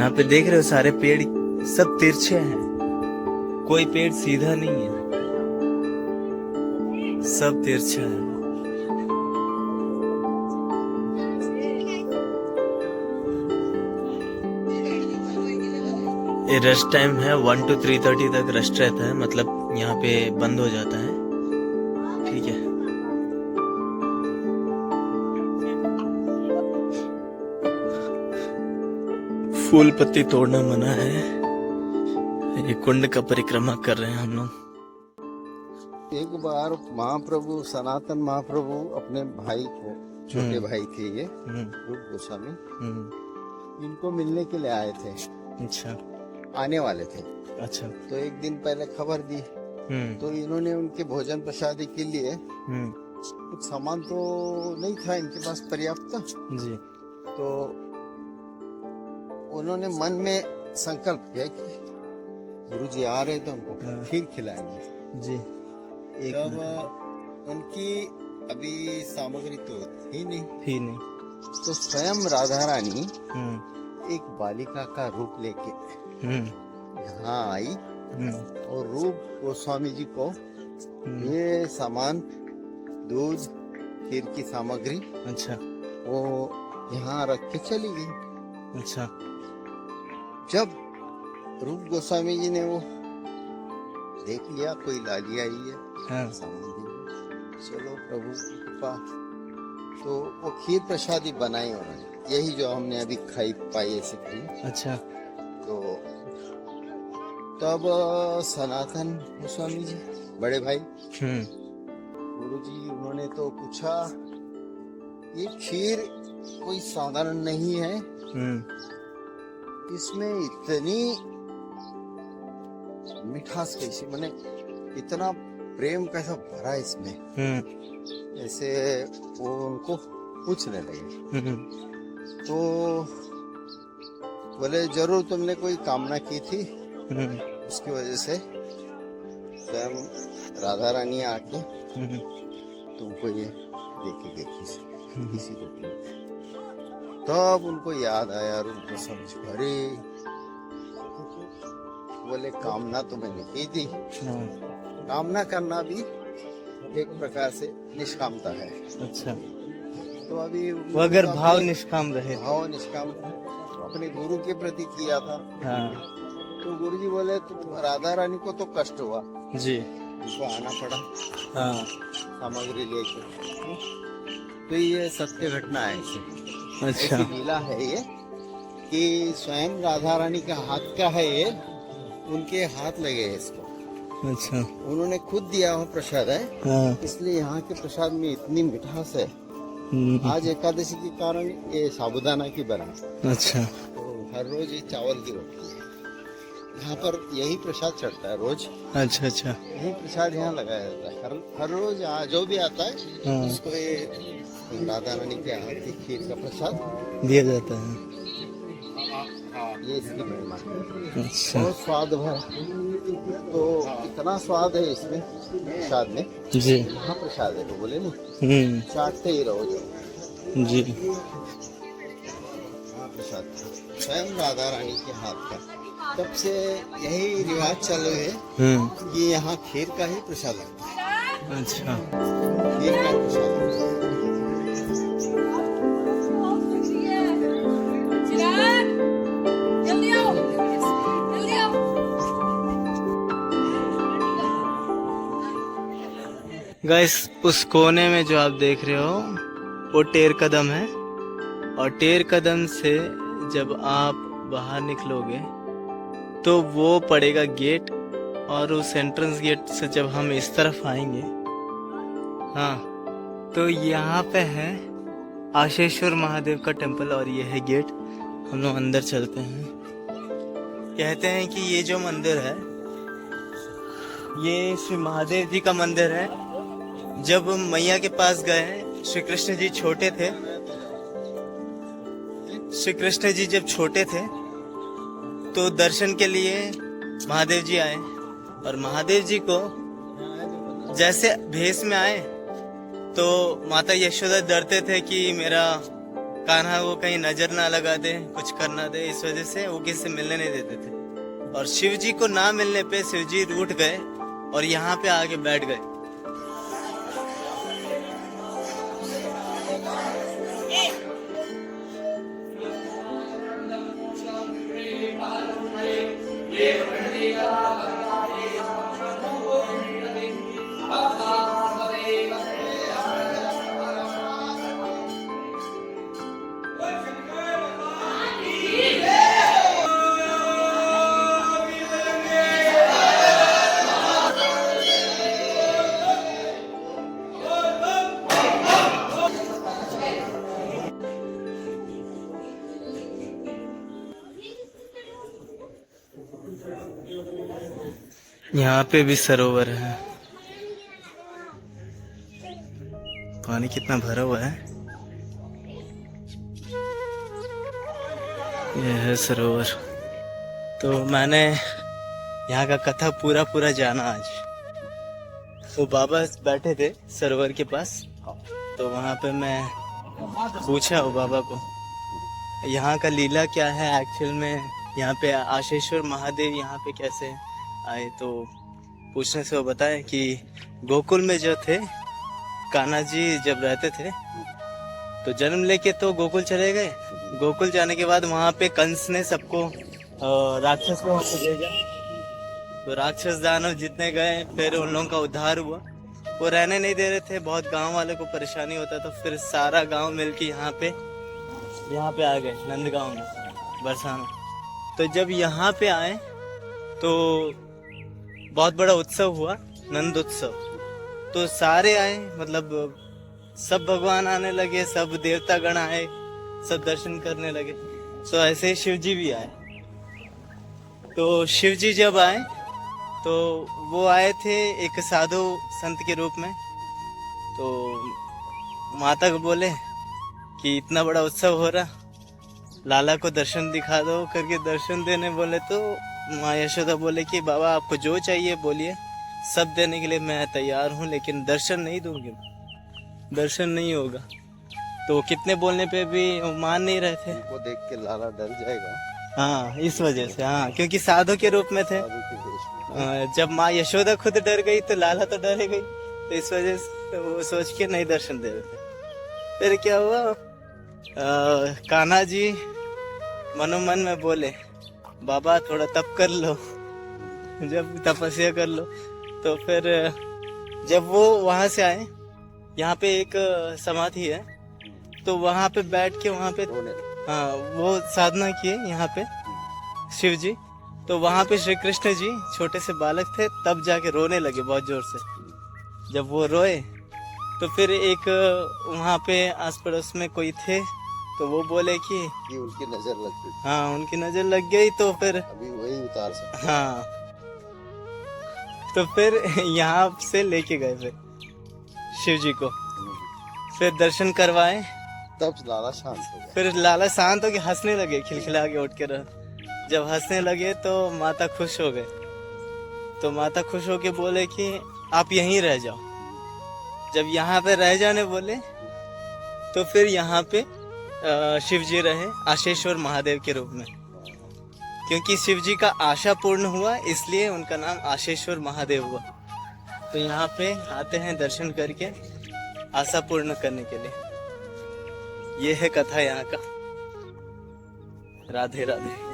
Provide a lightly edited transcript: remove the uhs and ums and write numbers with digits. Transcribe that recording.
यहाँ पे देख रहे हो सारे पेड़ सब तिरछे हैं, कोई पेड़ सीधा नहीं है, सब तिरछा है। ये रश टाइम है 1 to 3:30 तक रश रहता है, मतलब यहाँ पे बंद हो जाता है। ठीक है, फूल पत्ती तोड़ना मना है। ये कुंड का परिक्रमा कर रहे हैं हम लोग। एक बार महाप्रभु सनातन महाप्रभु अपने भाई को, छोटे भाई थे ये रूप गोस्वामी, इनको मिलने के लिए आए थे। अच्छा, आने वाले थे। अच्छा। तो एक दिन पहले खबर दी, तो इन्होंने उनके भोजन प्रसादी के लिए कुछ सामान तो नहीं था इनके पास पर्याप्त जी। तो उन्होंने मन में संकल्प किया कि गुरुजी आ रहे तो उनको खीर खिलाएंगे जी। तब उनकी अभी सामग्री तो थी नहीं, तो स्वयं राधा रानी एक बालिका का रूप लेके यहाँ आई और रूप गोस्वामी जी को ये सामान, दूध, खीर की सामग्री, अच्छा, वो यहाँ रख के चली गई। अच्छा। जब रूप गोस्वामी जी ने वो देख लिया कोई लाली आई है, हाँ। सामान दी, चलो प्रभु की कृपा, तो वो खीर प्रसादी बनाई उन्होंने, यही जो हमने अभी खाई पाई ऐसी खीर। अच्छा। तो तब सनातन गोस्वामी जी बड़े भाई गुरुजी, उन्होंने तो पूछा ये खीर कोई साधारण नहीं है, इसमें इतनी मिठास कैसी, माने इतना प्रेम कैसा भरा इसमें, ऐसे वो उनको पूछने लगे। तो बोले जरूर तुमने कोई कामना की थी, उसकी वजह से स्वयं राधा रानी आके तुमको ये देके गई किसी को। तब उनको याद आया, उनको समझ भरे, बोले कामना तो मैंने की थी, कामना करना भी एक प्रकार से निष्कामता है। अच्छा। तो अभी वो अगर भाव निष्काम रहे, भाव निष्काम अपने गुरु के प्रति किया था। हाँ। तो गुरुजी बोले तो राधा रानी को तो कष्ट हुआ जी, उनको आना पड़ा हाँ, सामग्री लेके। तो ये सत्य घटना है, अच्छा, ऐसी लीला है ये कि स्वयं राधा रानी का हाथ का है ये, उनके हाथ लगे हैं इसको। अच्छा, उन्होंने खुद दिया हुआ प्रसाद है, हाँ, इसलिए यहाँ के प्रसाद में इतनी मिठास है। आज एकादशी के कारण ये साबुदाना की बना, अच्छा, तो हर रोज ये चावल की रोटी है। यहाँ पर यही प्रसाद चढ़ता है रोज। अच्छा, अच्छा, यही प्रसाद यहाँ लगाया जाता है हर रोज। जो भी आता है उसको ये राधा रानी के हाथ की खीर का प्रसाद दिया जाता है। ये इसकी महिमा है। अच्छा, बहुत स्वाद है, तो इतना स्वाद है इसमें प्रसाद में जी, यहाँ प्रसाद है तो बोले नहीं चाटते ही रहो जो जी। यहाँ प्रसाद स्वयं राधा रानी के हाथ का। तब से यही रिवाज चालू है कि यहाँ खीर का ही प्रसाद लगता है। अच्छा, खीर का प्रसाद लगता है। गाइस, उस कोने में जो आप देख रहे हो वो टेर कदम है, और टेर कदम से जब आप बाहर निकलोगे तो वो पड़ेगा गेट, और उस एंट्रेंस गेट से जब हम इस तरफ आएंगे, हाँ, तो यहाँ पे है आशेश्वर महादेव का टेम्पल, और ये है गेट। हम लोग अंदर चलते हैं। कहते हैं कि ये जो मंदिर है ये श्री महादेव जी का मंदिर है। जब मैया के पास गए, श्री कृष्ण जी छोटे थे, श्री कृष्ण जी जब छोटे थे तो दर्शन के लिए महादेव जी आए, और महादेव जी को जैसे भेष में आए तो माता यशोदा डरते थे कि मेरा कान्हा वो कहीं नजर ना लगा दे, कुछ कर ना दे, इस वजह से वो किसी से मिलने नहीं देते थे। और शिव जी को ना मिलने पे शिव जी रूठ गए और यहाँ पे आके बैठ गए। यहाँ पे भी सरोवर है, पानी कितना भरा हुआ है। यह है सरोवर। तो मैंने यहाँ का कथा पूरा जाना आज। तो बाबा बैठे थे सरोवर के पास, तो वहाँ पे मैं पूछा वो बाबा को यहाँ का लीला क्या है एक्चुअल में, यहाँ पे आशेश्वर महादेव यहाँ पे कैसे आए। तो पूछने से वो बताए कि गोकुल में जो थे कान्हा जी जब रहते थे तो जन्म लेके तो गोकुल चले गए। गोकुल जाने के बाद वहाँ पे कंस ने सबको राक्षस को भेजा। तो राक्षस दानव जितने गए फिर उन लोगों का उद्धार हुआ। वो रहने नहीं दे रहे थे, बहुत गांव वाले को परेशानी होता, तो फिर सारा गांव मिलके यहाँ पे आ गए नंदगांव में, बरसाना। तो जब यहाँ पे आए तो बहुत बड़ा उत्सव हुआ, नंद उत्सव। तो सारे आए, मतलब सब भगवान आने लगे, सब देवता गण आए, सब दर्शन करने लगे। तो ऐसे ही शिव जी भी आए। तो शिव जी जब आए तो वो आए थे एक साधु संत के रूप में। तो माता को बोले कि इतना बड़ा उत्सव हो रहा, लाला को दर्शन दिखा दो करके दर्शन देने बोले। तो माँ यशोदा बोले कि बाबा आपको जो चाहिए बोलिए, सब देने के लिए मैं तैयार हूँ, लेकिन दर्शन नहीं दूंगी, दर्शन नहीं होगा। तो कितने बोलने पे भी वो मान नहीं रहे थे। वो देख के लाला डर जाएगा। हाँ, इस वजह से, हाँ, क्योंकि साधु के रूप में थे। जब माँ यशोदा खुद डर गई तो लाला तो डर गई। तो इस वजह से वो सोच के नहीं दर्शन दे रहे थे। फिर क्या हुआ, कान्हा जी मनोमन में बोले बाबा थोड़ा तप कर लो, जब तपस्या कर लो। तो फिर जब वो वहां से आए, यहाँ पे एक समाधि है, तो वहां पे बैठ के वहां पे हाँ वो साधना किए यहाँ पे शिव जी। तो वहां पे श्री कृष्ण जी छोटे से बालक थे, तब जाके रोने लगे बहुत जोर से। जब वो रोए तो फिर एक वहां पे आस पड़ोस में कोई थे, तो वो बोले कि उनकी नजर लग गई। हाँ, उनकी नजर लग गई। तो फिर अभी वही उतार सकते। हाँ, तो फिर यहाँ से लेके गए फिर शिव जी को, फिर दर्शन करवाए। तब लाला शांत हो गया। फिर लाला शांत हो के हंसने लगे, खिलखिला के उठ के रह। जब हंसने लगे तो माता खुश हो गए। तो माता खुश हो के बोले कि आप यहीं रह जाओ। जब यहाँ पे रह जाने बोले तो फिर यहाँ पे शिव जी रहे आशेश्वर महादेव के रूप में, क्योंकि शिव जी का आशा पूर्ण हुआ, इसलिए उनका नाम आशेश्वर महादेव हुआ। तो यहाँ पे आते हैं दर्शन करके आशा पूर्ण करने के लिए। ये है कथा यहाँ का। राधे राधे।